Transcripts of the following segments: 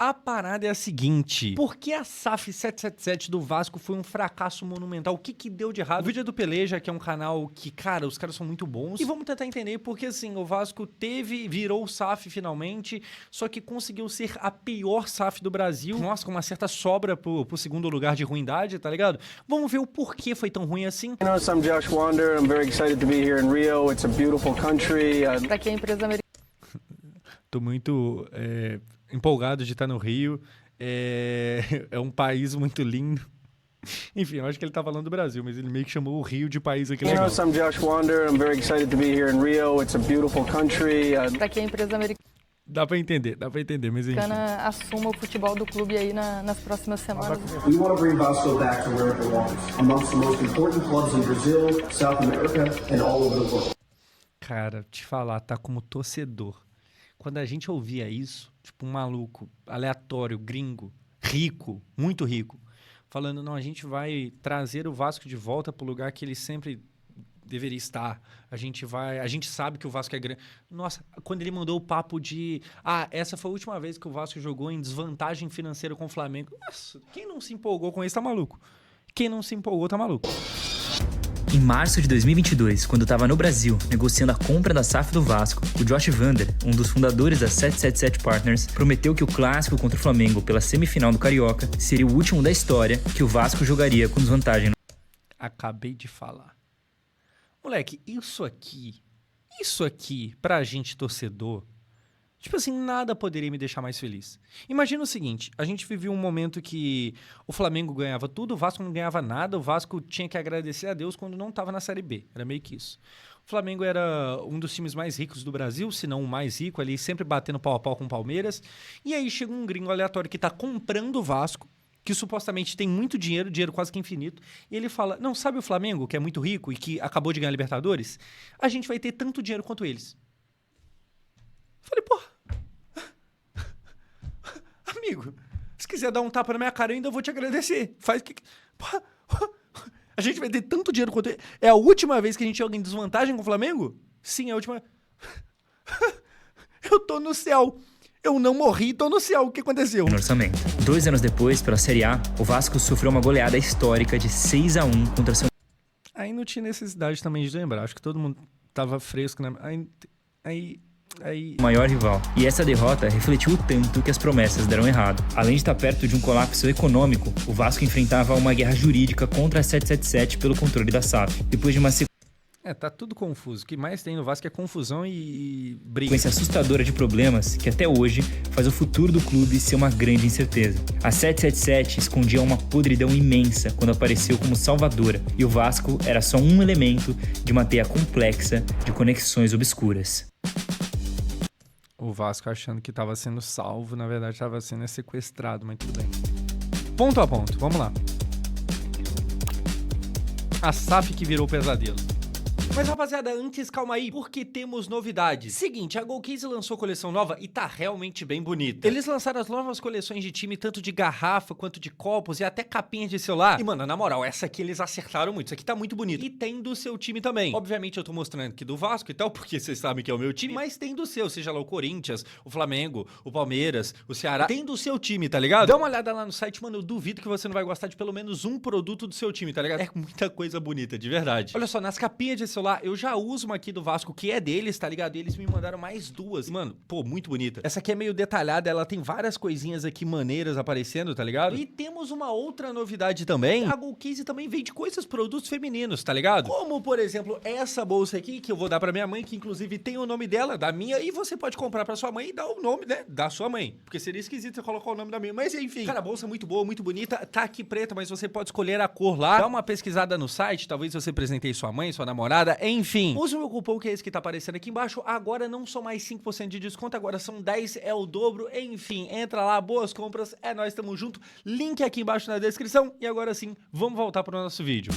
A parada é a seguinte: por que a SAF 777 do Vasco foi um fracasso monumental? O que deu de errado? O vídeo é do Peleja, que é um canal que, cara, os caras são muito bons. E vamos tentar entender porque, assim, o Vasco virou SAF finalmente, só que conseguiu ser a pior SAF do Brasil. Nossa, com uma certa sobra pro segundo lugar de ruindade, tá ligado? Vamos ver o porquê foi tão ruim assim. You know, I'm Josh Wander. I'm very excited to be here in Rio. It's a beautiful country. Pra que a empresa americana... Tô muito empolgado de estar no Rio. É um país muito lindo. Enfim, eu acho que ele tá falando do Brasil, mas ele meio que chamou o Rio de país aqui legal. You know, I'm Josh Wander. I'm very excited to be here in Rio. It's a beautiful country. Pra que a empresa americana... Dá pra entender, mas enfim. assuma o futebol do clube aí nas próximas semanas. We want to bring Vasco back to where it belongs, amongst the most important clubs in Brazil, South America, and all over the world. Cara, te falar, tá como torcedor. Quando a gente ouvia isso, tipo um maluco, aleatório, gringo, rico, muito rico, falando, não, a gente vai trazer o Vasco de volta pro lugar que ele sempre deveria estar. A gente sabe que o Vasco é grande. Nossa, quando ele mandou o papo de... essa foi a última vez que o Vasco jogou em desvantagem financeira com o Flamengo. Nossa, quem não se empolgou com isso tá maluco. Quem não se empolgou tá maluco. Em março de 2022, quando estava no Brasil negociando a compra da SAF do Vasco, o Josh Wander, um dos fundadores da 777 Partners, prometeu que o clássico contra o Flamengo pela semifinal do Carioca seria o último da história que o Vasco jogaria com desvantagem. Acabei de falar. Moleque, isso aqui, pra gente torcedor, tipo assim, nada poderia me deixar mais feliz. Imagina o seguinte, a gente vivia um momento que o Flamengo ganhava tudo, o Vasco não ganhava nada, o Vasco tinha que agradecer a Deus quando não estava na Série B. Era meio que isso. O Flamengo era um dos times mais ricos do Brasil, se não o mais rico ali, sempre batendo pau a pau com o Palmeiras. E aí chega um gringo aleatório que tá comprando o Vasco, que supostamente tem muito dinheiro quase que infinito, e ele fala, não, sabe o Flamengo, que é muito rico e que acabou de ganhar a Libertadores? A gente vai ter tanto dinheiro quanto eles. Falei, porra, amigo, se quiser dar um tapa na minha cara, eu ainda vou te agradecer. Faz o que... Porra, a gente vai ter tanto dinheiro quanto eles. É a última vez que a gente joga em desvantagem com o Flamengo? Sim, é a última... Eu tô no céu. Eu não morri, tô no céu. O que aconteceu? No orçamento. 2 anos depois, pela Série A, o Vasco sofreu uma goleada histórica de 6-1 contra São... Aí não tinha necessidade também de lembrar. Acho que todo mundo tava fresco, né? Aí... o maior rival. E essa derrota refletiu o tanto que as promessas deram errado. Além de estar perto de um colapso econômico, o Vasco enfrentava uma guerra jurídica contra a 777 pelo controle da SAF. Depois de uma tá tudo confuso. O que mais tem no Vasco é confusão e briga. sequência assustadora de problemas que até hoje faz o futuro do clube ser uma grande incerteza. A 777 escondia uma podridão imensa quando apareceu como salvadora, e o Vasco era só um elemento de uma teia complexa de conexões obscuras. O Vasco achando que estava sendo salvo, na verdade estava sendo sequestrado, mas tudo bem. Ponto a ponto, vamos lá. A SAF que virou pesadelo. Mas, rapaziada, antes, calma aí, porque temos novidades. Seguinte, a Golcase lançou coleção nova e tá realmente bem bonita. Eles lançaram as novas coleções de time, tanto de garrafa, quanto de copos e até capinhas de celular. E, mano, na moral, essa aqui eles acertaram muito. Isso aqui tá muito bonito. E tem do seu time também. Obviamente, eu tô mostrando aqui do Vasco e tal, porque vocês sabem que é o meu time, mas tem do seu, seja lá o Corinthians, o Flamengo, o Palmeiras, o Ceará. Tem do seu time, tá ligado? Dá uma olhada lá no site, mano, eu duvido que você não vai gostar de pelo menos um produto do seu time, tá ligado? É muita coisa bonita, de verdade. Olha só, nas capinhas de celular, eu já uso uma aqui do Vasco, que é deles, tá ligado? E eles me mandaram mais 2. Mano, pô, muito bonita. Essa aqui é meio detalhada, ela tem várias coisinhas aqui maneiras aparecendo, tá ligado? E temos uma outra novidade também. A Golcase também vende produtos femininos, tá ligado? Como, por exemplo, essa bolsa aqui, que eu vou dar pra minha mãe, que inclusive tem o nome dela, da minha, e você pode comprar pra sua mãe e dar o nome, né, da sua mãe. Porque seria esquisito você colocar o nome da minha. Mas enfim, cara, a bolsa é muito boa, muito bonita. Tá aqui preta, mas você pode escolher a cor lá. Dá uma pesquisada no site, talvez você presenteie sua mãe, sua namorada, enfim. Use o meu cupom, que é esse que tá aparecendo aqui embaixo. Agora não são mais 5% de desconto, agora são 10, é o dobro. Enfim, entra lá, boas compras, é nóis, tamo junto. Link aqui embaixo na descrição. E agora sim, vamos voltar pro nosso vídeo.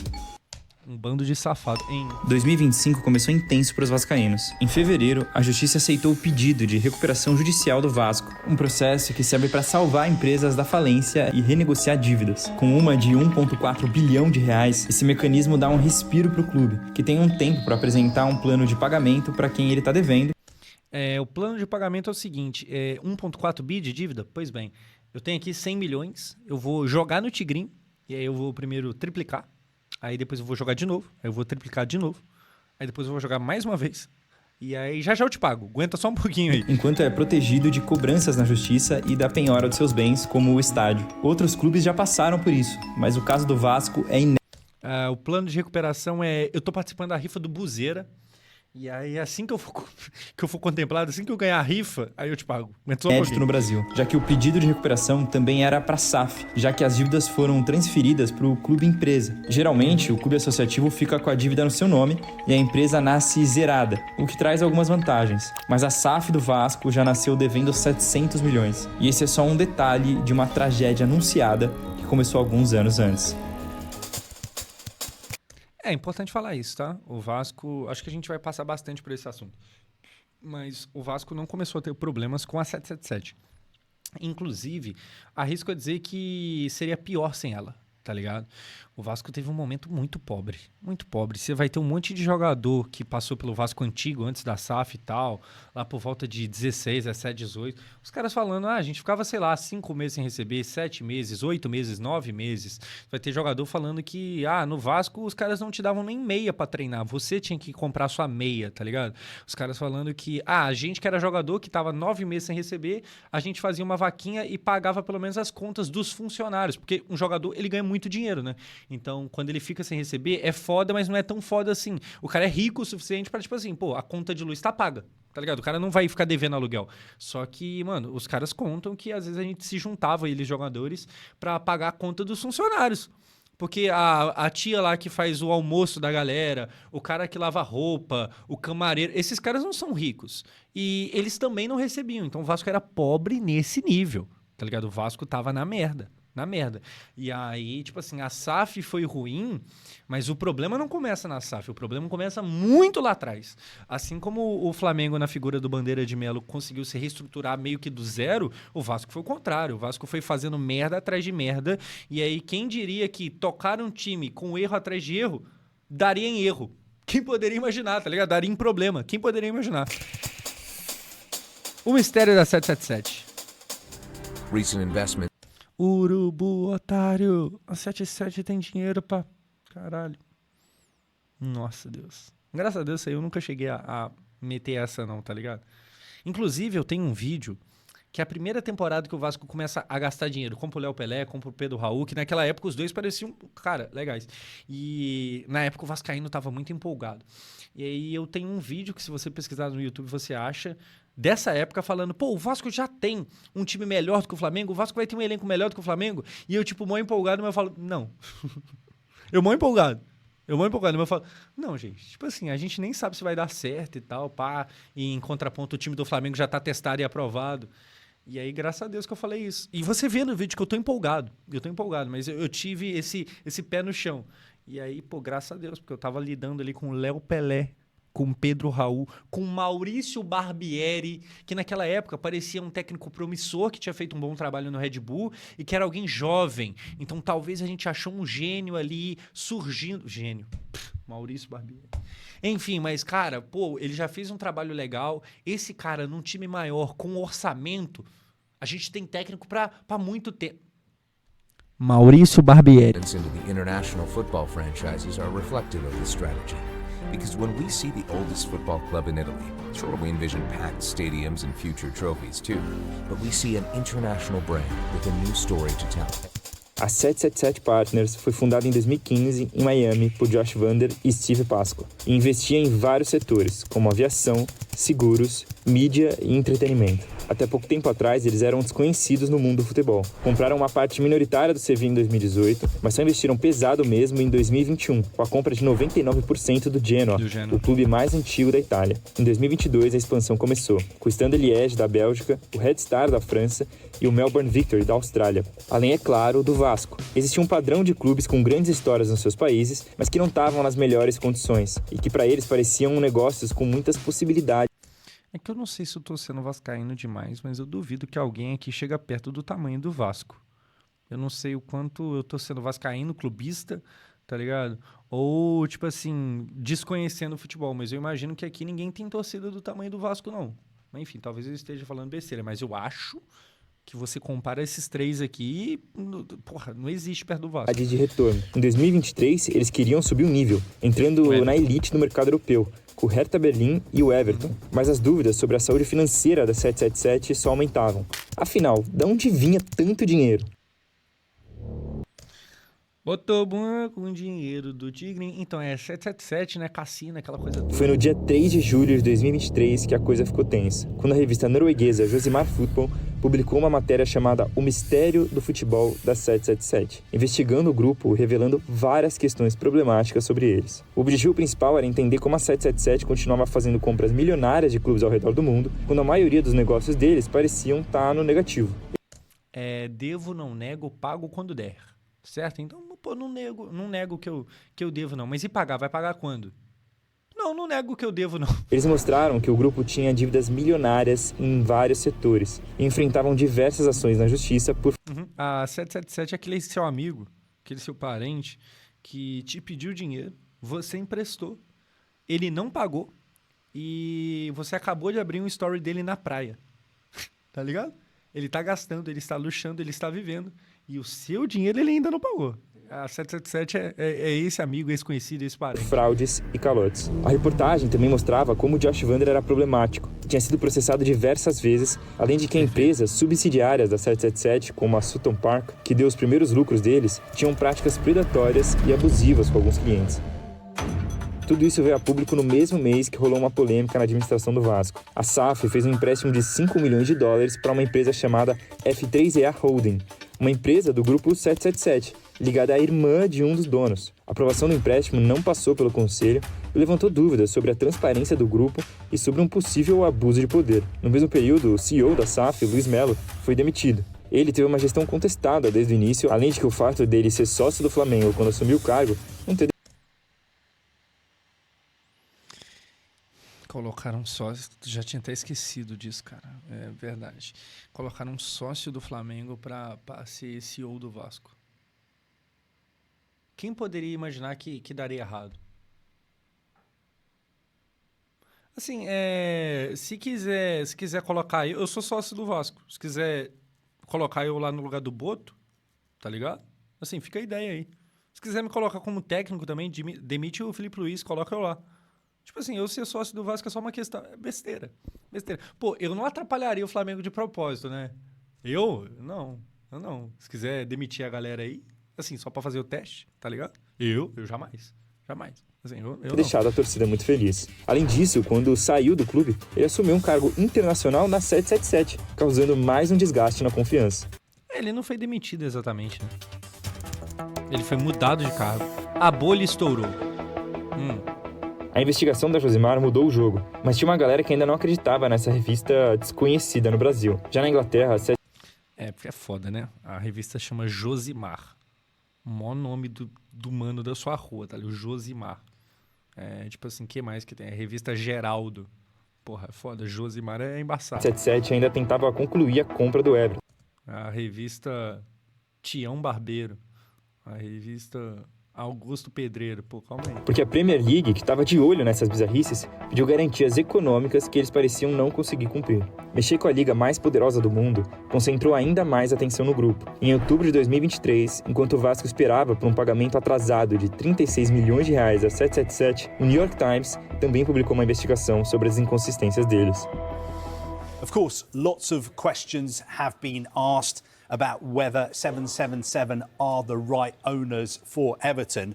Um bando de safado, hein? 2025 começou intenso para os vascaínos. Em fevereiro, a justiça aceitou o pedido de recuperação judicial do Vasco, um processo que serve para salvar empresas da falência e renegociar dívidas. Com uma de 1,4 bilhão de reais, esse mecanismo dá um respiro para o clube, que tem um tempo para apresentar um plano de pagamento para quem ele está devendo. O plano de pagamento é o seguinte, 1,4 bi de dívida? Pois bem, eu tenho aqui 100 milhões, eu vou jogar no Tigrinho, e aí eu vou primeiro triplicar, aí depois eu vou jogar de novo, aí eu vou triplicar de novo, aí depois eu vou jogar mais uma vez, e aí já eu te pago, aguenta só um pouquinho aí. Enquanto é protegido de cobranças na justiça e da penhora dos seus bens, como o estádio. Outros clubes já passaram por isso, mas o caso do Vasco é inédito. O plano de recuperação eu tô participando da rifa do Buzeira, e aí assim que eu for contemplado, assim que eu ganhar a rifa, aí eu te pago. Inédito no Brasil, já que o pedido de recuperação também era para a SAF, já que as dívidas foram transferidas para o clube empresa. Geralmente, o clube associativo fica com a dívida no seu nome e a empresa nasce zerada, o que traz algumas vantagens. Mas a SAF do Vasco já nasceu devendo 700 milhões. E esse é só um detalhe de uma tragédia anunciada que começou alguns anos antes. É importante falar isso, tá? O Vasco, acho que a gente vai passar bastante por esse assunto. Mas o Vasco não começou a ter problemas com a 777. Inclusive, arrisco a dizer que seria pior sem ela, tá ligado? O Vasco teve um momento muito pobre, muito pobre. Você vai ter um monte de jogador que passou pelo Vasco antigo, antes da SAF e tal, lá por volta de 16, 17, 18. Os caras falando, a gente ficava, sei lá, 5 meses sem receber, 7 meses, 8 meses, 9 meses. Vai ter jogador falando que, no Vasco os caras não te davam nem meia pra treinar, você tinha que comprar sua meia, tá ligado? Os caras falando que, a gente que era jogador, que tava 9 meses sem receber, a gente fazia uma vaquinha e pagava pelo menos as contas dos funcionários, porque um jogador, ele ganha muito dinheiro, né? Então, quando ele fica sem receber, é foda, mas não é tão foda assim. O cara é rico o suficiente pra, tipo assim, a conta de luz tá paga, tá ligado? O cara não vai ficar devendo aluguel. Só que, mano, os caras contam que às vezes a gente se juntava, eles jogadores, pra pagar a conta dos funcionários. Porque a tia lá que faz o almoço da galera, o cara que lava roupa, o camareiro, esses caras não são ricos. E eles também não recebiam. Então o Vasco era pobre nesse nível, tá ligado? O Vasco tava na merda. Na merda. E aí, tipo assim, a SAF foi ruim, mas o problema não começa na SAF, o problema começa muito lá atrás. Assim como o Flamengo, na figura do Bandeira de Melo, conseguiu se reestruturar meio que do zero, o Vasco foi o contrário. O Vasco foi fazendo merda atrás de merda. E aí, quem diria que tocar um time com erro atrás de erro, daria em erro? Quem poderia imaginar, tá ligado? Daria em problema. Quem poderia imaginar? O mistério da 777. Recent investment. Urubu, otário. A 77 tem dinheiro pra... Caralho. Nossa, Deus. Graças a Deus, isso aí eu nunca cheguei a meter essa não, tá ligado? Inclusive, eu tenho um vídeo que é a primeira temporada que o Vasco começa a gastar dinheiro. Compra o Léo Pelé, compra o Pedro Raul, que naquela época os dois pareciam, cara, legais. E na época o vascaíno tava muito empolgado. E aí eu tenho um vídeo que se você pesquisar no YouTube você acha... dessa época falando, o Vasco já tem um time melhor do que o Flamengo, o Vasco vai ter um elenco melhor do que o Flamengo, e eu, mó empolgado, mas eu falo, não. eu mó empolgado, mas eu falo, não, gente, tipo assim, a gente nem sabe se vai dar certo e tal, e em contraponto o time do Flamengo já tá testado e aprovado. E aí, graças a Deus que eu falei isso. E você vê no vídeo que eu tô empolgado, mas eu tive esse pé no chão. E aí, graças a Deus, porque eu tava lidando ali com o Léo Pelé, com Pedro Raul, com Maurício Barbieri, que naquela época parecia um técnico promissor, que tinha feito um bom trabalho no Red Bull e que era alguém jovem. Então talvez a gente achou um gênio ali surgindo. Gênio. Maurício Barbieri. Enfim, mas cara, ele já fez um trabalho legal. Esse cara num time maior, com orçamento, a gente tem técnico pra muito tempo. Maurício Barbieri. Into the international football franchises are reflective of this strategy. Because when we see the oldest football club in Italy, sure, we envision packed stadiums and future trophies too, but we see an international brand with a new story to tell. A 777 Partners foi fundada em 2015 em Miami por Josh Vander e Steve Pasqua e investia em vários setores, como aviação, seguros, mídia e entretenimento. Até pouco tempo atrás, eles eram desconhecidos no mundo do futebol. Compraram uma parte minoritária do Sevilla em 2018, mas só investiram pesado mesmo em 2021, com a compra de 99% do Genoa, o clube mais antigo da Itália. Em 2022, a expansão começou, com o Standard Liège da Bélgica, o Red Star da França e o Melbourne Victory da Austrália. Além, é claro, do Vasco. Existia um padrão de clubes com grandes histórias nos seus países, mas que não estavam nas melhores condições, e que para eles pareciam negócios com muitas possibilidades. É que eu não sei se eu tô sendo vascaíno demais, mas eu duvido que alguém aqui chega perto do tamanho do Vasco. Eu não sei o quanto eu tô sendo vascaíno, clubista, tá ligado? Ou, desconhecendo o futebol. Mas eu imagino que aqui ninguém tem torcida do tamanho do Vasco, não. Mas enfim, talvez eu esteja falando besteira, mas eu acho que você compara esses três aqui, porra, não existe perto do Vasco. De retorno. Em 2023, eles queriam subir um nível, entrando na elite do mercado europeu, com o Hertha Berlim e o Everton. Mas as dúvidas sobre a saúde financeira da 777 só aumentavam. Afinal, de onde vinha tanto dinheiro? Botou com o dinheiro do Tigre. Então é 777, né? Cassino, aquela coisa toda. Foi no dia 3 de julho de 2023 que a coisa ficou tensa, quando a revista norueguesa Josimar Football publicou uma matéria chamada O Mistério do Futebol da 777, investigando o grupo e revelando várias questões problemáticas sobre eles. O objetivo principal era entender como a 777 continuava fazendo compras milionárias de clubes ao redor do mundo, quando a maioria dos negócios deles pareciam estar no negativo. Devo, não nego, pago quando der. Certo? Então, pô, não nego que eu devo, não. Mas e pagar? Vai pagar quando? Não nego que eu devo, não. Eles mostraram que o grupo tinha dívidas milionárias em vários setores e enfrentavam diversas ações na justiça por... A 777 é aquele seu amigo, aquele seu parente, que te pediu dinheiro, você emprestou, ele não pagou e você acabou de abrir um story dele na praia. Tá ligado? Ele tá gastando, ele está luxando, ele está vivendo. E o seu dinheiro ele ainda não pagou. A 777 é esse amigo, esse conhecido, esse parente. Fraudes e calotes. A reportagem também mostrava como o Josh Vander era problemático. Tinha sido processado diversas vezes, além de que empresas subsidiárias da 777, como a Sutton Park, que deu os primeiros lucros deles, tinham práticas predatórias e abusivas com alguns clientes. Tudo isso veio a público no mesmo mês que rolou uma polêmica na administração do Vasco. A SAF fez um empréstimo de 5 milhões de dólares para uma empresa chamada F3EA Holding, uma empresa do grupo 777, ligada à irmã de um dos donos. A aprovação do empréstimo não passou pelo conselho e levantou dúvidas sobre a transparência do grupo e sobre um possível abuso de poder. No mesmo período, o CEO da SAF, Luiz Melo, foi demitido. Ele teve uma gestão contestada desde o início, além de que o fato dele ser sócio do Flamengo quando assumiu o cargo não ter... Colocaram um sócio, já tinha até esquecido disso, cara, é verdade. Colocaram um sócio do Flamengo para ser CEO do Vasco. Quem poderia imaginar que daria errado? Assim, se quiser colocar eu sou sócio do Vasco, se quiser colocar eu lá no lugar do Boto, tá ligado? Assim, fica a ideia aí. Se quiser me colocar como técnico também, demite o Felipe Luiz, coloca eu lá. Tipo assim, eu ser sócio do Vasco é só uma questão... Besteira. Pô, eu não atrapalharia o Flamengo de propósito, né? Eu não. Se quiser demitir a galera aí, assim, só pra fazer o teste, tá ligado? Eu jamais. Assim, eu deixado a torcida muito feliz. Além disso, quando saiu do clube, ele assumiu um cargo internacional na 777, causando mais um desgaste na confiança. Ele não foi demitido exatamente, né? Ele foi mudado de cargo. A bolha estourou. A investigação da Josimar mudou o jogo, mas tinha uma galera que ainda não acreditava nessa revista desconhecida no Brasil. Já na Inglaterra... Porque é foda, né? A revista chama Josimar. O maior nome do mano da sua rua, tá ali? O Josimar. Tipo assim, o que mais que tem? A revista Geraldo. Porra, é foda. Josimar é embaçado. 77 ainda tentava concluir a compra do Everton. A revista Tião Barbeiro. A revista... Augusto Pedreiro, pô, calma aí. Porque a Premier League, que estava de olho nessas bizarrices, pediu garantias econômicas que eles pareciam não conseguir cumprir. Mexer com a liga mais poderosa do mundo concentrou ainda mais atenção no grupo. Em outubro de 2023, enquanto o Vasco esperava por um pagamento atrasado de 36 milhões de reais a 777, o New York Times também publicou uma investigação sobre as inconsistências deles. Of course, lots of questions have been asked about whether 777 are the right owners for Everton.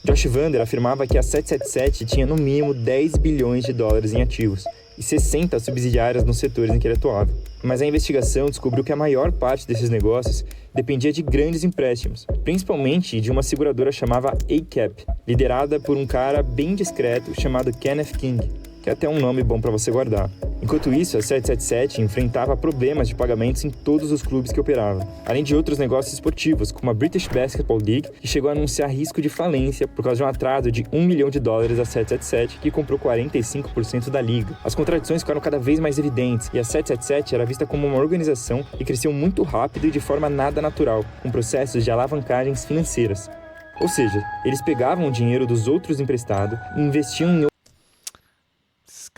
Josh Vander afirmava que a 777 tinha no mínimo 10 bilhões de dólares em ativos e 60 subsidiárias nos setores em que ele atuava. Mas a investigação descobriu que a maior parte desses negócios dependia de grandes empréstimos, principalmente de uma seguradora chamada ACAP, liderada por um cara bem discreto chamado Kenneth King, que é até um nome bom para você guardar. Enquanto isso, a 777 enfrentava problemas de pagamentos em todos os clubes que operava, além de outros negócios esportivos, como a British Basketball League, que chegou a anunciar risco de falência por causa de um atraso de $1 milhão à 777, que comprou 45% da liga. As contradições ficaram cada vez mais evidentes, e a 777 era vista como uma organização que cresceu muito rápido e de forma nada natural, com processos de alavancagens financeiras. Ou seja, eles pegavam o dinheiro dos outros emprestado e investiam em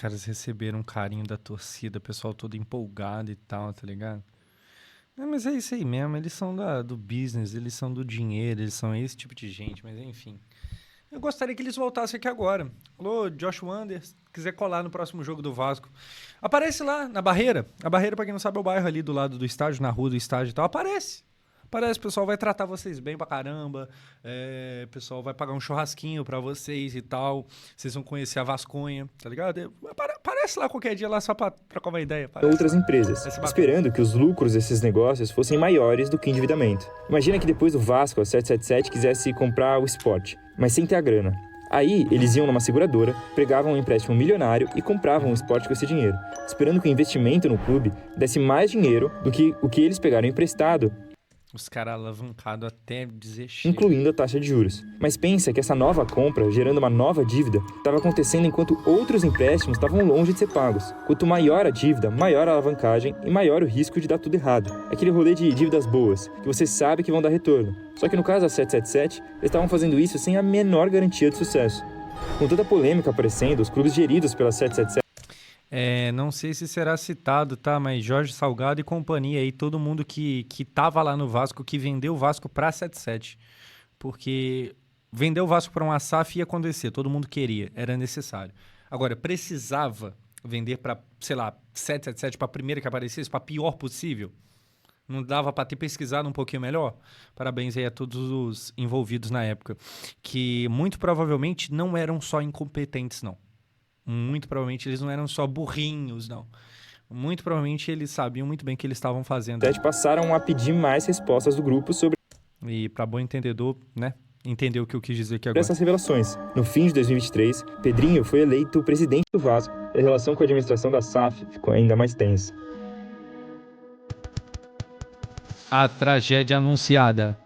caras receberam um carinho da torcida, o pessoal todo empolgado e tal, tá ligado? Mas é isso aí mesmo, eles são do business, eles são do dinheiro, eles são esse tipo de gente, mas enfim. Eu gostaria que eles voltassem aqui agora. Alô, Josh Wander, se quiser colar no próximo jogo do Vasco. Aparece lá, na Barreira. A Barreira, pra quem não sabe, é o bairro ali do lado do estádio, na rua do estádio e tal. Aparece, o pessoal vai tratar vocês bem pra caramba. O pessoal vai pagar um churrasquinho pra vocês e tal. Vocês vão conhecer a Vasconha, tá ligado? Aparece lá qualquer dia lá só pra trocar uma ideia. Outras empresas, esperando que os lucros desses negócios fossem maiores do que endividamento. Imagina que depois do Vasco, a 777 quisesse comprar o Sport, mas sem ter a grana. Aí, eles iam numa seguradora, pegavam um empréstimo milionário e compravam o Sport com esse dinheiro, esperando que o investimento no clube desse mais dinheiro do que o que eles pegaram emprestado, os caras alavancados até dizer chega. Incluindo a taxa de juros. Mas pensa que essa nova compra, gerando uma nova dívida, estava acontecendo enquanto outros empréstimos estavam longe de ser pagos. Quanto maior a dívida, maior a alavancagem e maior o risco de dar tudo errado. Aquele rolê de dívidas boas, que você sabe que vão dar retorno. Só que no caso da 777, eles estavam fazendo isso sem a menor garantia de sucesso. Com toda a polêmica aparecendo, os clubes geridos pela 777 não sei se será citado, tá? Mas Jorge Salgado e companhia aí, todo mundo que tava lá no Vasco, que vendeu o Vasco pra 77. Porque vender o Vasco pra uma SAF ia acontecer, todo mundo queria, era necessário. Agora, precisava vender pra, sei lá, 777 pra primeira que aparecesse, pra pior possível? Não dava pra ter pesquisado um pouquinho melhor? Parabéns aí a todos os envolvidos na época. Que muito provavelmente não eram só incompetentes, não. Muito provavelmente eles não eram só burrinhos, não. Muito provavelmente eles sabiam muito bem o que eles estavam fazendo. Passaram a pedir mais respostas do grupo sobre... E para bom entendedor, né? Entender o que eu quis dizer aqui agora. Essas revelações. No fim de 2023, Pedrinho foi eleito presidente do Vasco. E a relação com a administração da SAF ficou ainda mais tensa. A tragédia anunciada.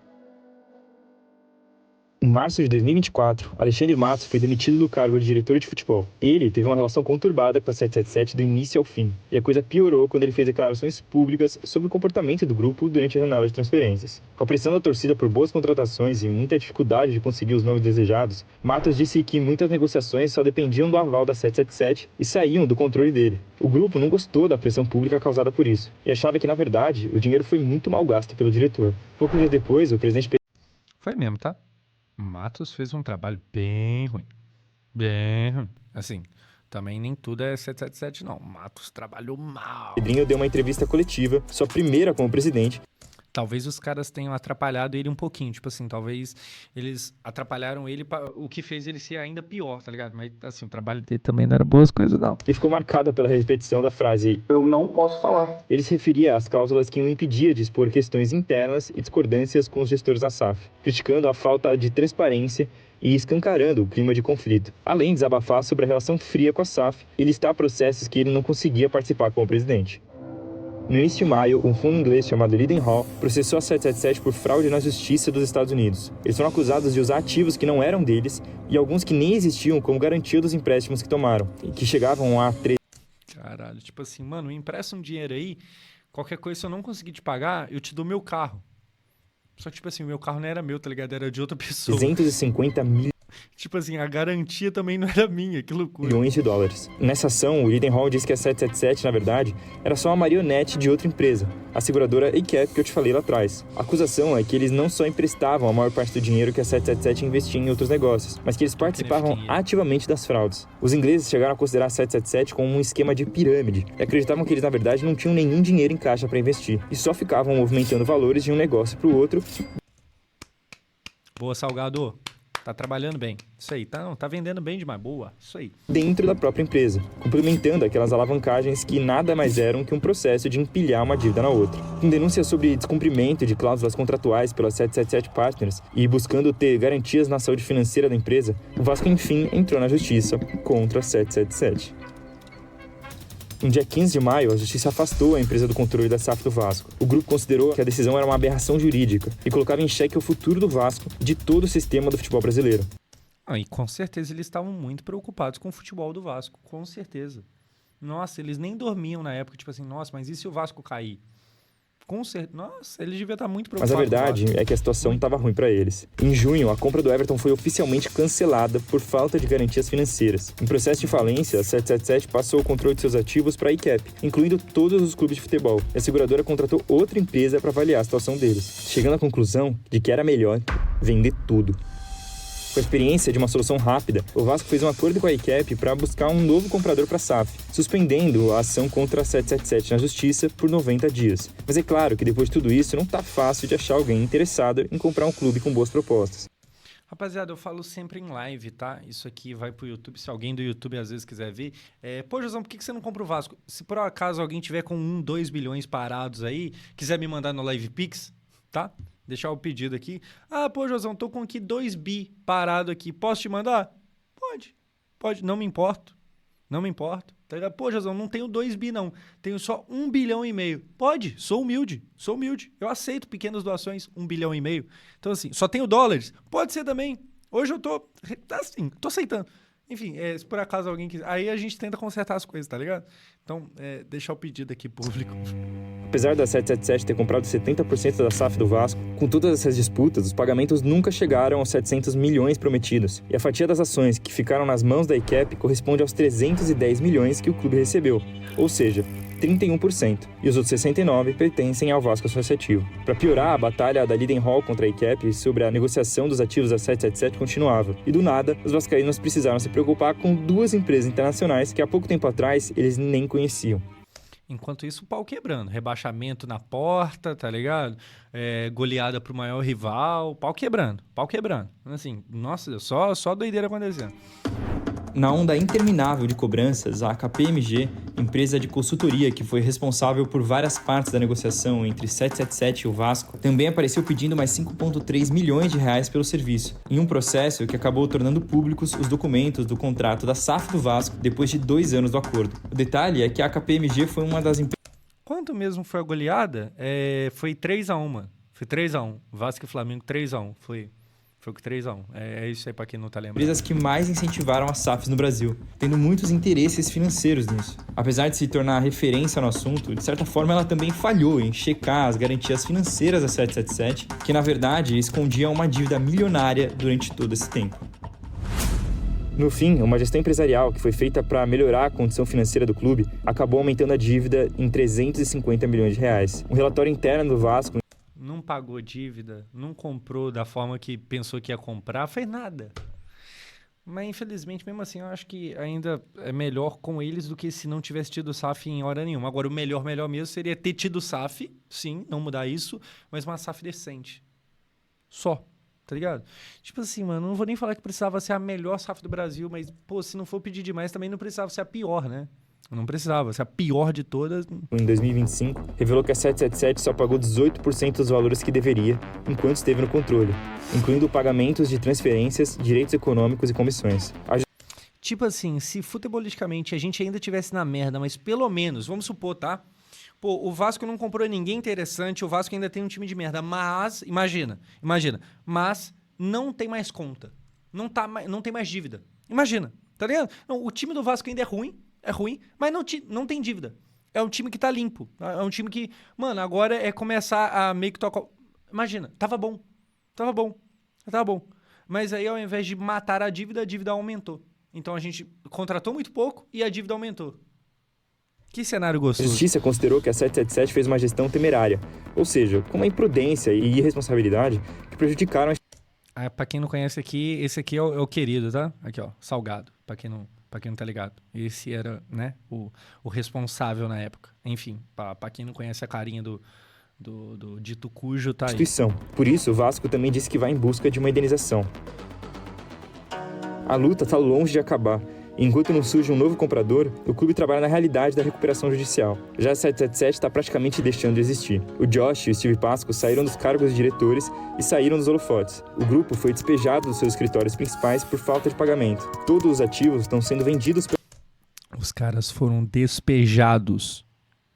Em março de 2024, Alexandre Matos foi demitido do cargo de diretor de futebol. Ele teve uma relação conturbada com a 777 do início ao fim, e a coisa piorou quando ele fez declarações públicas sobre o comportamento do grupo durante a janela de transferências. Com a pressão da torcida por boas contratações e muita dificuldade de conseguir os nomes desejados, Matos disse que muitas negociações só dependiam do aval da 777 e saíam do controle dele. O grupo não gostou da pressão pública causada por isso, e achava que, na verdade, o dinheiro foi muito mal gasto pelo diretor. Poucos dias depois, o presidente... Foi mesmo, tá? Matos fez um trabalho bem ruim. Bem ruim. Assim, também nem tudo é 777, não. Matos trabalhou mal. Pedrinho deu uma entrevista coletiva, sua primeira como presidente. Talvez os caras tenham atrapalhado ele um pouquinho. Tipo assim, talvez eles atrapalharam ele, o que fez ele ser ainda pior, tá ligado? Mas, assim, o trabalho dele também não era boas coisas, não. E ficou marcada pela repetição da frase Eu não posso falar. Ele se referia às cláusulas que o impedia de expor questões internas e discordâncias com os gestores da SAF, criticando a falta de transparência e escancarando o clima de conflito. Além de desabafar sobre a relação fria com a SAF e listar processos que ele não conseguia participar como presidente. No início de maio, um fundo inglês chamado Leadenhall processou a 777 por fraude na justiça dos Estados Unidos. Eles foram acusados de usar ativos que não eram deles e alguns que nem existiam como garantia dos empréstimos que tomaram, e que chegavam a 13... Caralho, tipo assim, mano, empresta um dinheiro aí, qualquer coisa, se eu não conseguir te pagar, eu te dou meu carro. Só que, tipo assim, o meu carro não era meu, tá ligado? Era de outra pessoa. 250 milhões. Tipo assim, a garantia também não era minha, que loucura. Milhões de dólares. Nessa ação, o Leadenhall disse que a 777, na verdade, era só uma marionete de outra empresa, a seguradora ACAP que eu te falei lá atrás. A acusação é que eles não só emprestavam a maior parte do dinheiro que a 777 investia em outros negócios, mas que eles participavam ativamente das fraudes. Os ingleses chegaram a considerar a 777 como um esquema de pirâmide e acreditavam que eles, na verdade, não tinham nenhum dinheiro em caixa para investir e só ficavam movimentando valores de um negócio para o outro. Boa, Salgado. Tá trabalhando bem. Isso aí. Tá vendendo bem demais. Boa. Isso aí. Dentro da própria empresa, complementando aquelas alavancagens que nada mais eram que um processo de empilhar uma dívida na outra. Com denúncias sobre descumprimento de cláusulas contratuais pela 777 Partners e buscando ter garantias na saúde financeira da empresa, o Vasco, enfim, entrou na justiça contra a 777. No dia 15 de maio, a justiça afastou a empresa do controle da SAF do Vasco. O grupo considerou que a decisão era uma aberração jurídica e colocava em xeque o futuro do Vasco e de todo o sistema do futebol brasileiro. E com certeza eles estavam muito preocupados com o futebol do Vasco, com certeza. Nossa, eles nem dormiam na época, tipo assim, nossa, mas e se o Vasco cair? Nossa, ele devia estar muito Mas a preocupado. verdade é que a situação estava ruim para eles. Em junho, a compra do Everton foi oficialmente cancelada por falta de garantias financeiras. Em processo de falência, a 777 passou o controle de seus ativos para a ICAP, incluindo todos os clubes de futebol. E a seguradora contratou outra empresa para avaliar a situação deles, chegando à conclusão de que era melhor vender tudo. Com a experiência de uma solução rápida, o Vasco fez um acordo com a ICAP para buscar um novo comprador para a SAF, suspendendo a ação contra a 777 na justiça por 90 dias. Mas é claro que depois de tudo isso, não tá fácil de achar alguém interessado em comprar um clube com boas propostas. Rapaziada, eu falo sempre em live, tá? Isso aqui vai pro YouTube, se alguém do YouTube às vezes quiser ver. Pô, Josão, por que você não compra o Vasco? Se por acaso alguém tiver com 1, 2 bilhões parados aí, quiser me mandar no Live Pix, tá? Deixar o pedido aqui. Ah, pô, Josão, tô com aqui 2 bi parado aqui. Posso te mandar? Pode. Não me importo. Tá ligado? Pô, Josão, não tenho 2 bi, não. Tenho só 1,5 bilhão. Pode. Sou humilde. Eu aceito pequenas doações, 1,5 bilhão. Então, assim, só tenho dólares. Pode ser também. Hoje eu tô, assim, tô aceitando. Enfim, se por acaso alguém quiser... Aí a gente tenta consertar as coisas, tá ligado? Então, deixar o pedido aqui público. Apesar da 777 ter comprado 70% da SAF do Vasco, com todas essas disputas, os pagamentos nunca chegaram aos 700 milhões prometidos. E a fatia das ações que ficaram nas mãos da ICAP corresponde aos 310 milhões que o clube recebeu. Ou seja, 31%, e os outros 69% pertencem ao Vasco Associativo. Para piorar, a batalha da Lidenhall contra a ICAP sobre a negociação dos ativos da 777 continuava. E do nada, os vascaínos precisaram se preocupar com 2 empresas internacionais que há pouco tempo atrás eles nem conheciam. Enquanto isso, o pau quebrando. Rebaixamento na porta, tá ligado? Goleada pro maior rival. Pau quebrando. Assim, nossa, só doideira acontecendo. Na onda interminável de cobranças, a KPMG, empresa de consultoria que foi responsável por várias partes da negociação entre 777 e o Vasco, também apareceu pedindo mais 5,3 milhões de reais pelo serviço, em um processo que acabou tornando públicos os documentos do contrato da SAF do Vasco depois de 2 anos do acordo. O detalhe é que a KPMG foi uma das empresas... Quanto mesmo foi a goleada? Foi 3-1, mano. Foi 3-1. Vasco e Flamengo 3-1. Foi com 3-1. É isso aí pra quem não tá lembrando. Empresas que mais incentivaram as SAFs no Brasil, tendo muitos interesses financeiros nisso. Apesar de se tornar referência no assunto, de certa forma ela também falhou em checar as garantias financeiras da 777, que na verdade escondia uma dívida milionária durante todo esse tempo. No fim, uma gestão empresarial que foi feita para melhorar a condição financeira do clube acabou aumentando a dívida em 350 milhões de reais. Um relatório interno do Vasco... Não pagou dívida, não comprou da forma que pensou que ia comprar, fez nada. Mas, infelizmente, mesmo assim, eu acho que ainda é melhor com eles do que se não tivesse tido SAF em hora nenhuma. Agora, o melhor mesmo seria ter tido SAF, sim, não mudar isso, mas uma SAF decente. Só, tá ligado? Tipo assim, mano, não vou nem falar que precisava ser a melhor SAF do Brasil, mas, pô, se não for pedir demais, também não precisava ser a pior, né? Não precisava, ser a pior de todas. Em 2025, revelou que a 777 só pagou 18% dos valores que deveria, enquanto esteve no controle, incluindo pagamentos de transferências, direitos econômicos e comissões. Tipo assim, se futebolisticamente a gente ainda tivesse na merda, mas pelo menos, vamos supor, tá? Pô, o Vasco não comprou ninguém interessante, o Vasco ainda tem um time de merda, mas, imagina, mas não tem mais conta, não tem mais dívida. Imagina, tá ligado? Não, o time do Vasco ainda é ruim, mas não tem dívida. É um time que tá limpo. É um time que, mano, agora é começar a meio que tocar... Imagina, tava bom. Mas aí, ao invés de matar a dívida aumentou. Então, a gente contratou muito pouco e a dívida aumentou. Que cenário gostoso. A Justiça considerou que a 777 fez uma gestão temerária, ou seja, com uma imprudência e irresponsabilidade que prejudicaram... Pra quem não conhece aqui, esse aqui é o querido, tá? Aqui, ó, Salgado, pra quem não tá ligado. Esse era, né, o responsável na época. Enfim, pra quem não conhece a carinha do dito cujo, tá aí. Instituição. Por isso, o Vasco também disse que vai em busca de uma indenização. A luta tá longe de acabar. Enquanto não surge um novo comprador, o clube trabalha na realidade da recuperação judicial. Já a 777 está praticamente deixando de existir. O Josh e o Steve Pasco saíram dos cargos de diretores e saíram dos holofotes. O grupo foi despejado dos seus escritórios principais por falta de pagamento. Todos os ativos estão sendo vendidos... Os caras foram despejados.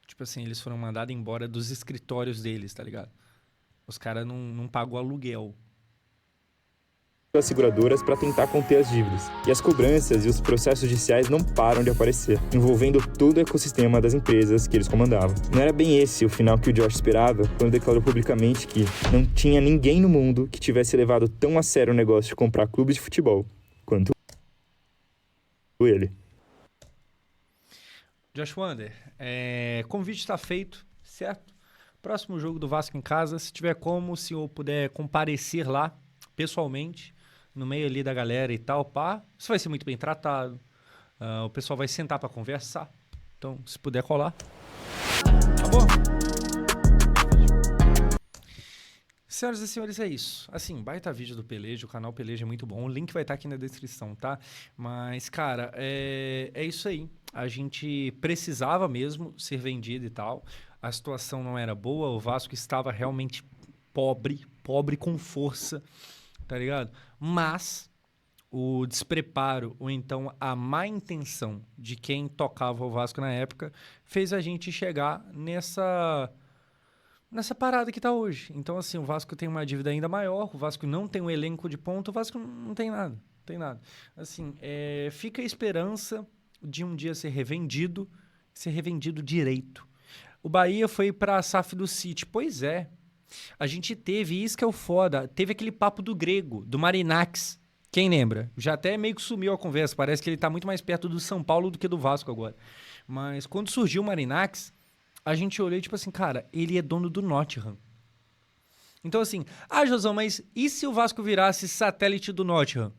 Tipo assim, eles foram mandados embora dos escritórios deles, tá ligado? Os caras não pagou aluguel. as seguradoras para tentar conter as dívidas. E as cobranças e os processos judiciais não param de aparecer, envolvendo todo o ecossistema das empresas que eles comandavam. Não era bem esse o final que o Josh esperava quando declarou publicamente que não tinha ninguém no mundo que tivesse levado tão a sério o negócio de comprar clubes de futebol quanto ele. Josh Wander, convite está feito, certo? Próximo jogo do Vasco em casa, se tiver como, se eu puder comparecer lá, pessoalmente, no meio ali da galera e tal, pá, isso vai ser muito bem tratado. O pessoal vai sentar para conversar. Então, se puder colar. Tá bom? Senhoras e senhores, é isso. Assim, baita vídeo do Peleja, o canal Peleja é muito bom. O link vai estar aqui na descrição, tá? Mas, cara, é isso aí. A gente precisava mesmo ser vendido e tal. A situação não era boa, o Vasco estava realmente pobre com força, tá ligado? Mas o despreparo, ou então a má intenção de quem tocava o Vasco na época, fez a gente chegar nessa parada que tá hoje. Então, assim, o Vasco tem uma dívida ainda maior, o Vasco não tem um elenco de ponta, o Vasco não tem nada, não tem nada. Assim, fica a esperança de um dia ser revendido direito. O Bahia foi pra SAF do City. Pois é. A gente teve, isso que é o foda, teve aquele papo do grego, do Marinax. Quem lembra? Já até meio que sumiu a conversa. Parece que ele tá muito mais perto do São Paulo do que do Vasco agora. Mas quando surgiu o Marinax, a gente olhou e tipo assim, cara, ele é dono do Nottingham. Então assim, Josão, mas e se o Vasco virasse satélite do Nottingham?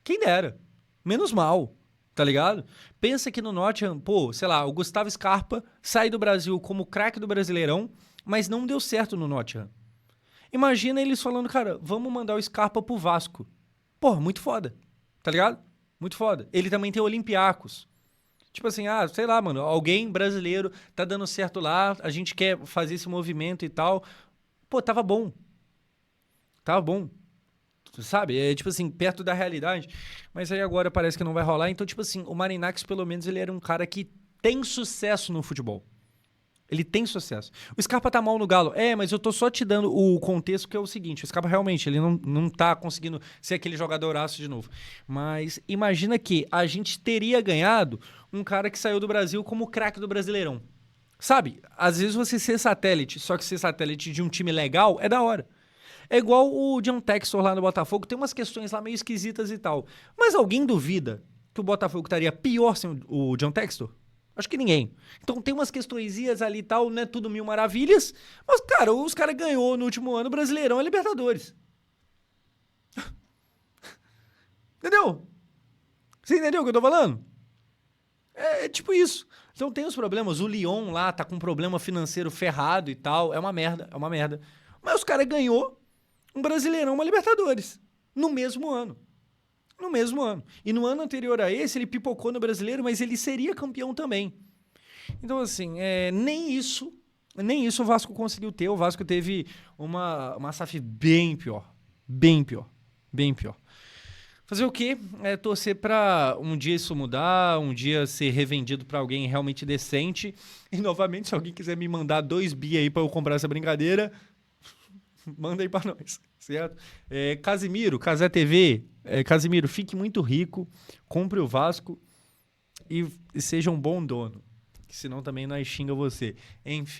Quem dera. Menos mal. Tá ligado? Pensa que no Nottingham, pô, sei lá, o Gustavo Scarpa sai do Brasil como craque do Brasileirão, mas não deu certo no Nottingham. Imagina eles falando, cara, vamos mandar o Scarpa pro Vasco. Porra, muito foda. Tá ligado? Muito foda. Ele também tem Olympiacos. Tipo assim, sei lá, mano, alguém brasileiro tá dando certo lá, a gente quer fazer esse movimento e tal. Pô, tava bom. Tava bom. Sabe? É tipo assim, perto da realidade. Mas aí agora parece que não vai rolar. Então, tipo assim, o Marinax, pelo menos, ele era um cara que tem sucesso no futebol. Ele tem sucesso. O Scarpa tá mal no Galo. Mas eu tô só te dando o contexto, que é o seguinte. O Scarpa realmente, ele não tá conseguindo ser aquele jogadoraço de novo. Mas imagina que a gente teria ganhado um cara que saiu do Brasil como craque do Brasileirão. Sabe? Às vezes você ser satélite, só que ser satélite de um time legal é da hora. É igual o John Textor lá no Botafogo, tem umas questões lá meio esquisitas e tal. Mas alguém duvida que o Botafogo estaria pior sem o John Textor? Acho que ninguém. Então tem umas questõezinhas ali e tal, não é tudo mil maravilhas. Mas, cara, os caras ganhou no último ano o Brasileirão e Libertadores. Entendeu? Você entendeu o que eu tô falando? É tipo isso. Então tem os problemas. O Lyon lá tá com um problema financeiro ferrado e tal. É uma merda, é uma merda. Mas os caras ganhou um Brasileirão, uma Libertadores, no mesmo ano. No mesmo ano. E no ano anterior a esse, ele pipocou no Brasileiro, mas ele seria campeão também. Então, assim, nem isso o Vasco conseguiu ter. O Vasco teve uma SAF bem pior. Bem pior. Bem pior. Fazer o quê? Torcer pra um dia isso mudar, um dia ser revendido pra alguém realmente decente. E, novamente, se alguém quiser me mandar 2 bi aí pra eu comprar essa brincadeira, manda aí pra nós, certo? Casimiro, Casé TV, Casimiro, fique muito rico, compre o Vasco e seja um bom dono, que senão também nós xinga você. Enfim.